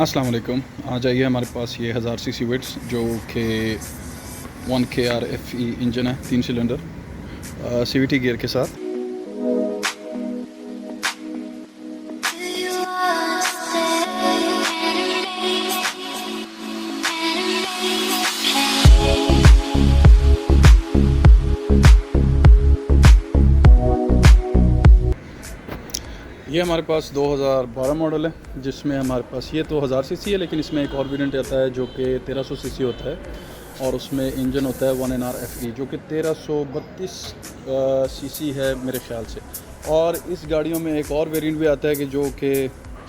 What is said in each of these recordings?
अस्सलाम वालेकुम। आज आई है हमारे पास ये 1000 सीसी विट्स जो कि 1KR FE इंजन है, 3 सिलेंडर CVT गियर के साथ। ये हमारे पास 2012 मॉडल है, जिसमें हमारे पास ये तो 1000 सीसी है, लेकिन इसमें एक और वेरिएंट आता है जो कि 1300 सीसी होता है और उसमें इंजन होता है 1NR FE जो कि 1332 सीसी है मेरे ख्याल से। और इस गाड़ियों में एक और वेरिएंट भी आता है कि जो कि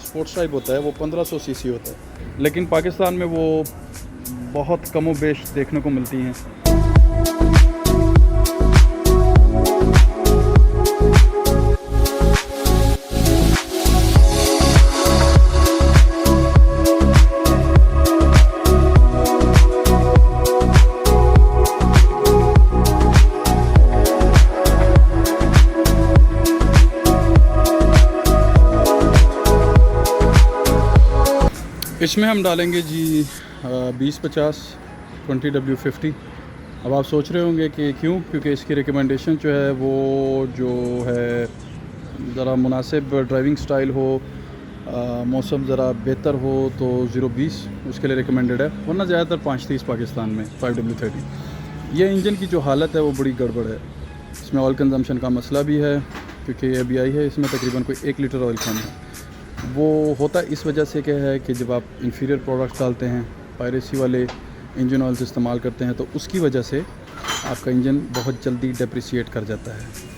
स्पोर्ट्स टाइप होता है, वो 1500 सीसी होता है, लेकिन पाकिस्तान में वो बहुत कमो बेश देखने को मिलती हैं। इसमें हम डालेंगे जी 20-50 20W50। अब आप सोच रहे होंगे कि क्यों, क्योंकि इसकी रिकमेंडेशन जो है वो जो है ज़रा मुनासिब ड्राइविंग स्टाइल हो, मौसम ज़रा बेहतर हो तो 0-20 उसके लिए रिकमेंडेड है, वरना ज़्यादातर 5-30 पाकिस्तान में 5W30। ये इंजन की जो हालत है वो बड़ी गड़बड़ है। इसमें ऑयल कंजम्पशन का मसला भी है, क्योंकि ये BI है, इसमें तकरीबन कोई 1 लीटर ऑयल कम है। वो होता इस वजह से क्या है कि जब आप इन्फीरियर प्रोडक्ट्स डालते हैं, पायरेसी वाले इंजन ऑयल्स इस्तेमाल करते हैं, तो उसकी वजह से आपका इंजन बहुत जल्दी डेप्रिसिएट कर जाता है।